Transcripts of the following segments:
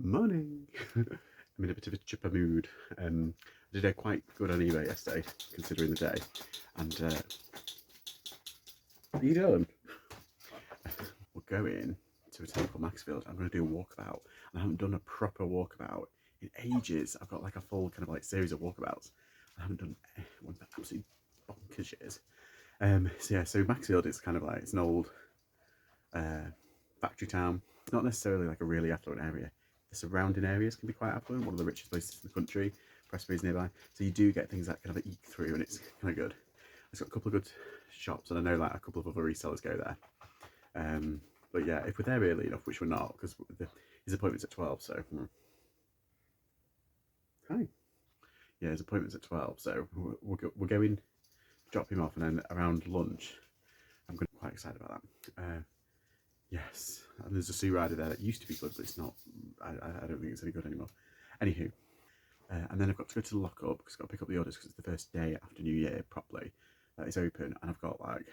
Morning. I'm in a bit of a chipper mood. I did quite good on eBay yesterday, considering the day. And what are you doing? We're going to a town called Macclesfield. I'm going to do a walkabout. And I haven't done a proper walkabout in ages. I've got like a full kind of like series of walkabouts. I haven't done one that absolutely bonkers shit. So Macclesfield is kind of like, it's an old factory town. It's not necessarily like a really affluent area. The surrounding areas can be quite affluent. One of the richest places in the country. Presbury's nearby. So you do get things that kind of eke through, and it's kind of good. It's got a couple of good shops, and I know like a couple of other resellers go there. But yeah, if we're there early enough, which we're not, because his appointment's at 12, so... Hi. Yeah, his appointment's at 12, so we're going, drop him off, and then around lunch, I'm going to be quite excited about that. Yes, and there's a Sue rider there that used to be good, but it's not, I don't think it's any good anymore. Anywho, and then I've got to go to the lock-up, because I've got to pick up the orders, because it's the first day after New Year, properly, that is open, and I've got like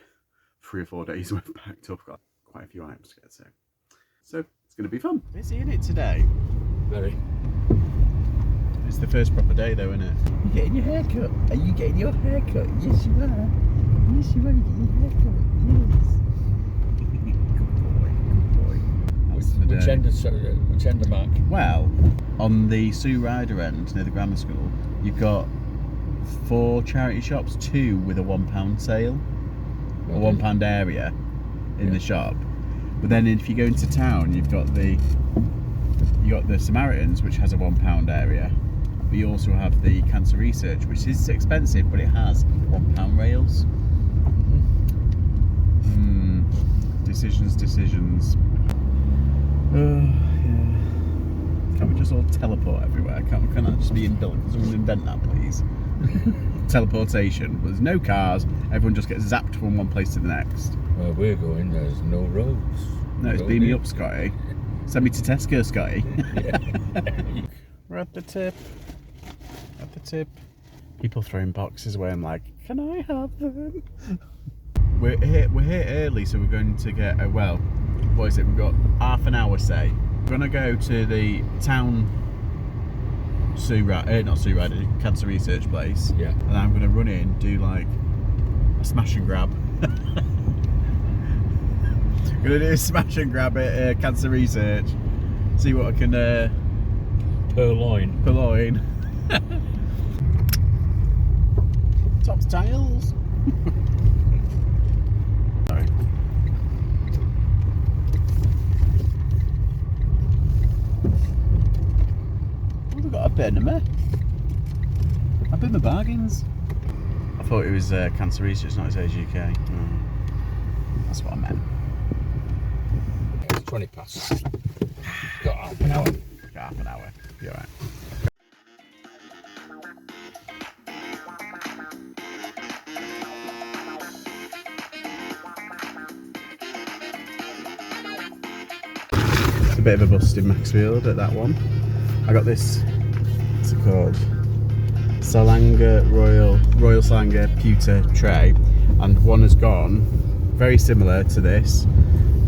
3 or 4 days worth packed up. I've got quite a few items to get to. So it's going to be fun. Busy, isn't it, today? Very. It's the first proper day though, isn't it? You getting your hair cut? Are you getting your hair cut? Yes, you are. Yes, you are. You getting your hair cut? Yes. Good boy. That's the day. Which end of Mark? Well, on the Sue Rider end near the grammar school, you've got 4 charity shops, 2 with a £1 sale, a £1 area in the shop. But then if you go into town, you got the Samaritans, which has a £1 area. But you also have the Cancer Research, which is expensive, but it has £1 rails. Decisions. Yeah. Can't we just all teleport everywhere? Can't that just be inbuilt? Can someone invent that, please? Teleportation. There's no cars. Everyone just gets zapped from one place to the next. Where we're going, there's no roads. No, it's beam me up, Scotty. Send me to Tesco, Scotty. We're at the tip. At the tip. People throwing boxes away. I'm like, can I have them? We're here early, so we're going to get what is it? We've got half an hour, say. We're gonna go to the town Cancer Research place. Yeah. And I'm gonna run in, do like a smash and grab. Gonna do a smash and grab at Cancer Research. See what I can Purloin. Top tiles. Sorry. Oh, we've got a Benham. I've been the bargains. I thought it was Cancer Research, not his Age UK. That's what I meant. It's 20 past. Got half an hour. Be alright. It's a bit of a bust in Macclesfield at that one. I got this, what's it called? Royal Salanga pewter tray, and one has gone very similar to this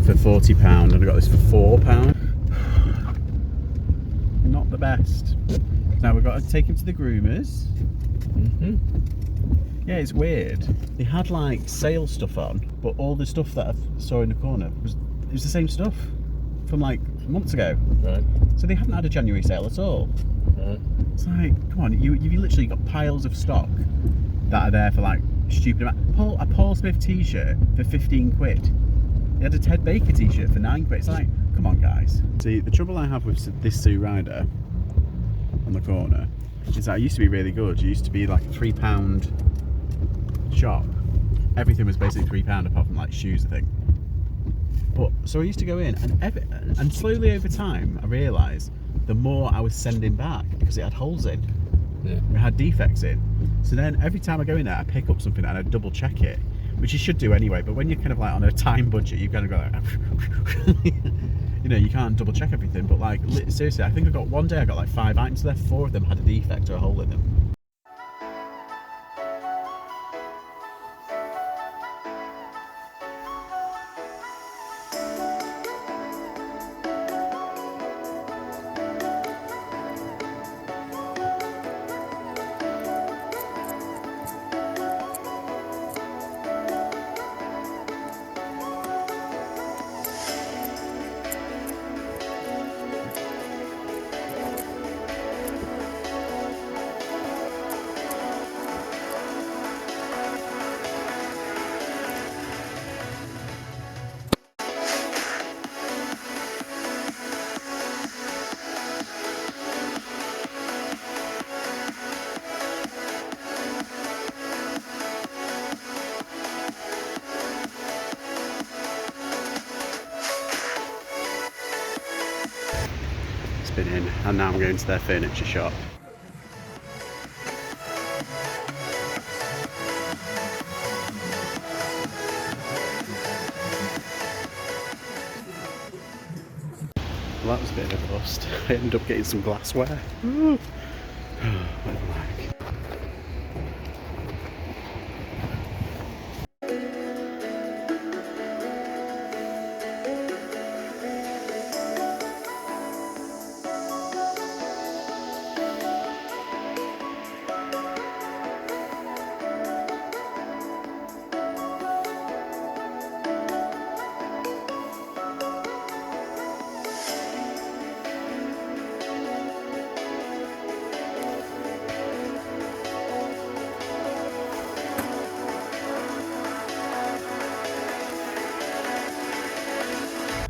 for £40, and I got this for £4. Not the best. Now we've got to take him to the groomers. Yeah, it's weird. They had like sale stuff on, but all the stuff that I saw in the corner was the same stuff from like months ago. Right. So they haven't had a January sale at all. Right. It's like, come on, you've literally got piles of stock that are there for like stupid amount. A Paul Smith t-shirt for 15 quid. They had a Ted Baker t-shirt for 9 quid. It's like, come on guys. See, the trouble I have with this Sue Rider on the corner is that it used to be really good. It used to be like a £3 shop. Everything was basically £3 apart from like shoes, I think. But so I used to go in, and slowly over time I realised the more I was sending back, because it had holes in. Yeah. It had defects in. So then every time I go in there, I pick up something and I double check it, which you should do anyway. But when you're kind of like on a time budget, you kind of go like, you know, you can't double check everything. But like seriously, I think I got one day I got like 5 items there. 4 of them had a defect or a hole in them. been in, and now I'm going to their furniture shop. Well, that was a bit of a bust. I ended up getting some glassware. Ooh. What am I like?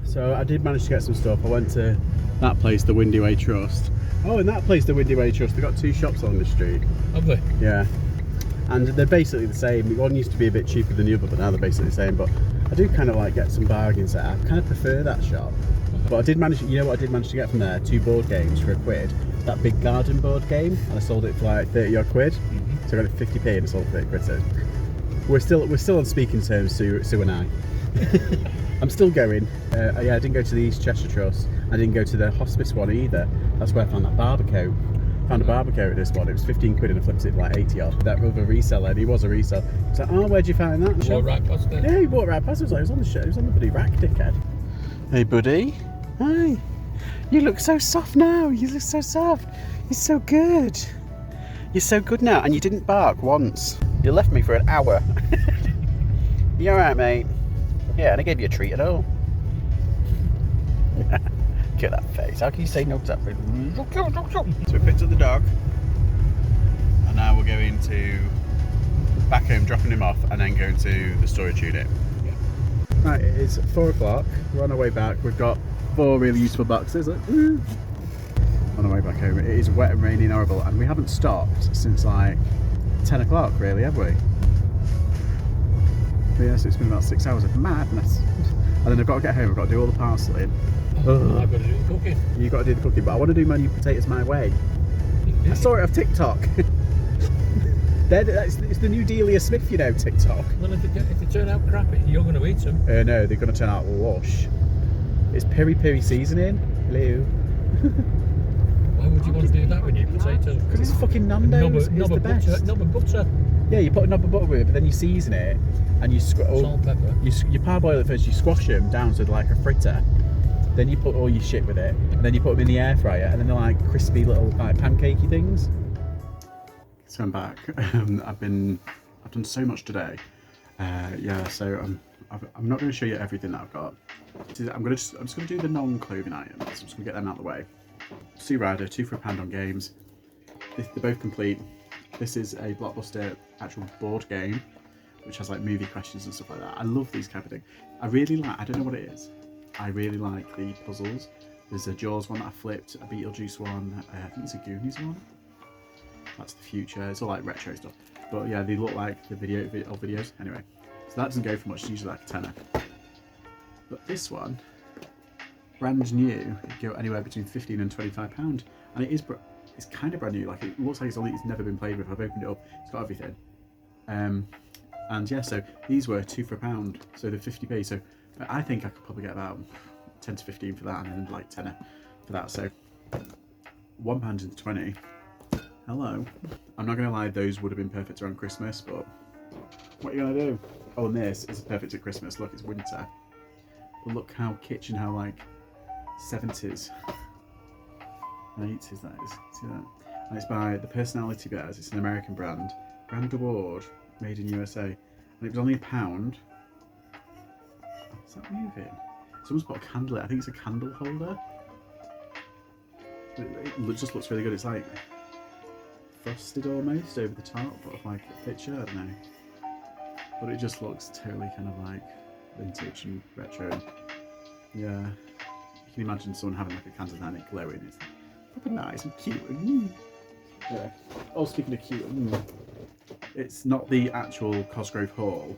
So I did manage to get some stuff. I went to that place, the Windy Way Trust. Oh, and that place, the Windy Way Trust, they've got 2 shops on the street. Have they? Yeah. And they're basically the same. One used to be a bit cheaper than the other, but now they're basically the same. But I do kind of like get some bargains there. I kind of prefer that shop. But I did manage, you know what I did manage to get from there? 2 board games for £1. That big garden board game, and I sold it for like 30 odd quid. So I got it 50p and I sold it for 30 quid. So we're still on speaking terms, Sue and I. I'm still going. Yeah, I didn't go to the East Cheshire Trust. I didn't go to the hospice one either. That's where I found that barber coat. Found a barber coat at this one. It was 15 quid and I flipped it for like 80 odd. That other reseller, and he was a reseller. He's like, oh, where'd you find that? Walked right past it. Yeah, he walked right past it. It was on the show. It was on the bloody rack, dickhead. Hey, buddy. Hi. You look so soft now. You look so soft. You're so good. You're so good now. And you didn't bark once. You left me for an hour. You alright, mate? Yeah, and I gave you a treat at all. Look at that face. How can you say no to that face? So we picked up the dog. And now we're going to back home, dropping him off, and then going to the storage unit. Yeah. Right, it's 4 o'clock. We're on our way back. We've got 4 really useful boxes. Look. On our way back home. It is wet and rainy and horrible, and we haven't stopped since like 10 o'clock, really, have we? But yes, it's been about 6 hours of madness. And then I've got to get home, I've got to do all the parcelling. Oh, I've got to do the cooking. You've got to do the cooking, but I want to do my new potatoes my way. I saw it on TikTok. It's the new Delia Smith, you know, TikTok. Well, if they turn out crappy, you're going to eat them. No, they're going to turn out lush. It's peri-peri seasoning. Hello. Why would you want to do that with your potatoes? Because it's fucking Nando's. It's the best. Knob of butter. Yeah, you put a knob of butter with it, but then you season it and you salt, pepper. You parboil it first. You squash them down to like a fritter. Then you put all your shit with it, and then you put them in the air fryer, and then they're like crispy little like pancakey things. So I'm back. I've done so much today. Yeah, so I'm not going to show you everything that I've got. I'm just going to do the non-clothing items. I'm just going to get them out of the way. Sea Rider, 2 for £1 on games. They're both complete. This is a Blockbuster actual board game, which has like movie questions and stuff like that. I love these kind of things. I don't know what it is. I really like the puzzles. There's a Jaws one that I flipped, a Beetlejuice one, I think it's a Goonies one. That's the future. It's all like retro stuff. But yeah, they look like the videos. Anyway, so that doesn't go for much. It's usually like a tenner. But this one, brand new, it go anywhere between £15 and £25, and it's kind of brand new. Like it looks like it's never been played with. I've opened it up. It's got everything. And yeah, so these were 2 for £1, so they're 50p. So I think I could probably get about 10 to 15 for that, and then like tenner for that. So £1.20. Hello. I'm not gonna lie, those would have been perfect around Christmas, but what are you gonna do? Oh, and this is perfect at Christmas. Look, it's winter. But look how kitsch and how like 70s, 80s that is. See that? And it's by the Personality Bears. It's an American brand. Brand award, made in USA. And it was only £1. Is that moving? Someone's put a candle in. I think it's a candle holder. It just looks really good. It's like frosted almost over the top of like a picture. I don't know. But it just looks totally kind of like vintage and retro. Yeah. You can imagine someone having like a candle and it glowing. It's proper nice and cute. Yeah. Oh, speaking of cute, it's not the actual Cosgrove Hall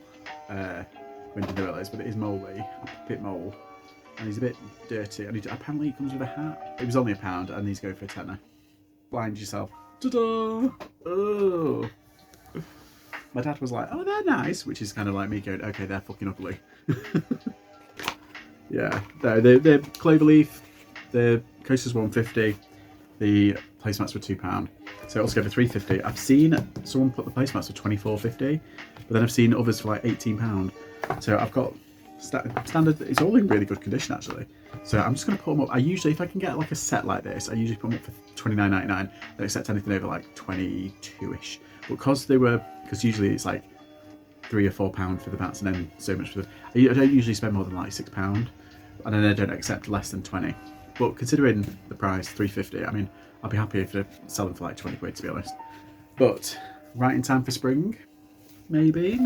Winter Gorillas, but it is Moley, a pit mole. and he's a bit dirty, and apparently he comes with a hat. It was only £1 and these go for a tenner. Blind yourself. Ta-da! Oh. My dad was like, oh, they're nice, which is kind of like me going, okay, they're fucking ugly. Yeah, no, the cloverleaf, the coaster's £1.50, the placemats were £2, so altogether £3.50. I've seen someone put the placemats for £24.50, but then I've seen others for like £18. So I've got standard. It's all in really good condition actually. So I'm just going to put them up. I usually, if I can get like a set like this, I usually put them up for £29.99. I don't accept anything over like 22ish. But because usually it's like £3 or £4 for the bats, and then so much for the. I don't usually spend more than like £6, and then I don't accept less than 20. But considering the price, £3.50, I mean, I'll be happy if they sell them for like 20 quid, to be honest. But right in time for spring, maybe.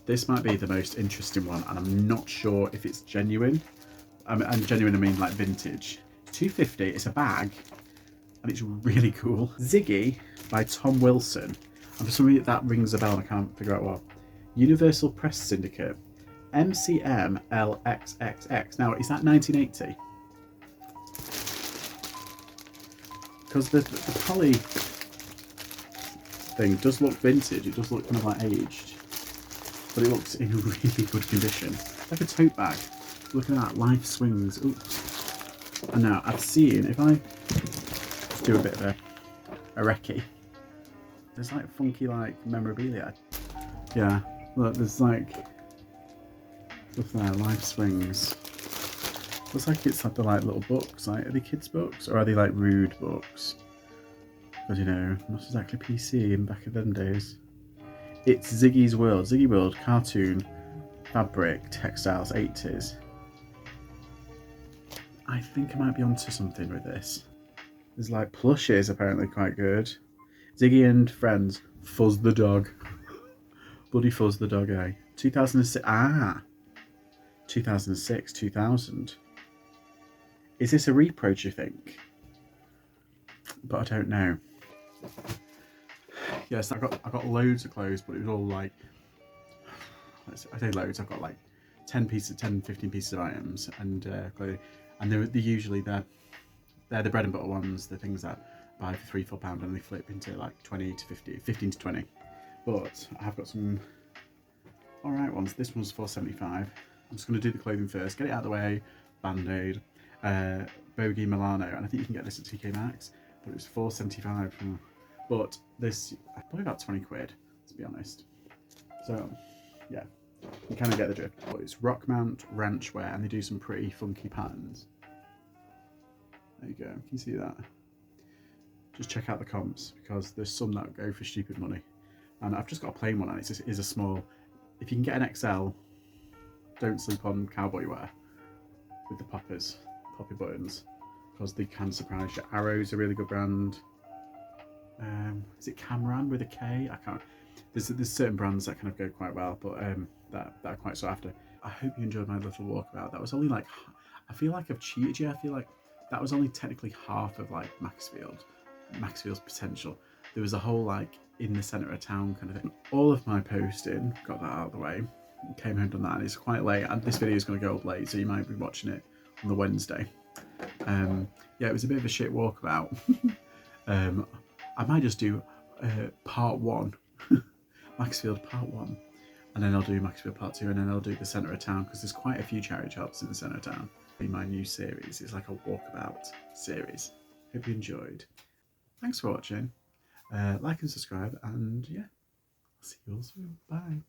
This might be the most interesting one, and I'm not sure if it's genuine. And genuine, I mean like vintage. £2.50. It's a bag, and it's really cool. Ziggy by Tom Wilson. And for some reason that rings a bell, and I can't figure out what. Universal Press Syndicate. MCM LXXX. Now, is that 1980? Because the poly thing does look vintage. It does look kind of like aged, but it looks in really good condition. Like a tote bag. Look at that, life swings. Oops. And now I've seen, if I do a bit of a recce, there's like funky like memorabilia. Yeah, look, there's like stuff there, life swings. Looks like it's like the like little books. Like, are they kids' books or are they like rude books? Because, you know, not exactly PC in back of them days. It's Ziggy's World. Ziggy World, cartoon, fabric, textiles, 80s. I think I might be onto something with this. There's like plushes, apparently quite good. Ziggy and Friends, Fuzz the dog. Bloody Fuzz the dog, eh? 2006. 2006, 2000. Is this a repro, do you think? But I don't know. Yes, I got loads of clothes, but it was all like, I say loads, I've got like 10, 15 pieces of items and clothing, and they're usually they're the bread and butter ones, the things that I buy for £3, £4 and they flip into like 20 to 50, 15 to 20. But I have got some alright ones. This one's £4.75. I'm just going to do the clothing first, get it out of the way. Band-Aid, Bogey Milano, and I think you can get this at TK Maxx, but it was £4.75. But this, probably about 20 quid, to be honest. So, yeah, you kind of get the drift. But it's rock mount, ranch wear, and they do some pretty funky patterns. There you go, can you see that? Just check out the comps, because there's some that go for stupid money. And I've just got a plain one, and it is a small. If you can get an XL, don't sleep on cowboy wear with the poppy buttons, because they can surprise you. Arrow's a really good brand. Is it Camran with a K? I can't. There's certain brands that kind of go quite well, but that are quite sought after. I hope you enjoyed my little walkabout. That was only like, I feel like I've cheated you. I feel like that was only technically half of like Macclesfield's potential. There was a whole like in the centre of town kind of thing. All of my posting, got that out of the way. Came home, done that, and it's quite late. And this video is going to go up late, so you might be watching it on the Wednesday. Yeah, it was a bit of a shit walkabout. I might just do part 1, Macclesfield part 1, and then I'll do Macclesfield part 2, and then I'll do the centre of town, because there's quite a few charity shops in the centre of town. In my new series, it's like a walkabout series. Hope you enjoyed. Thanks for watching. Like and subscribe, and yeah, I'll see you all soon. Bye.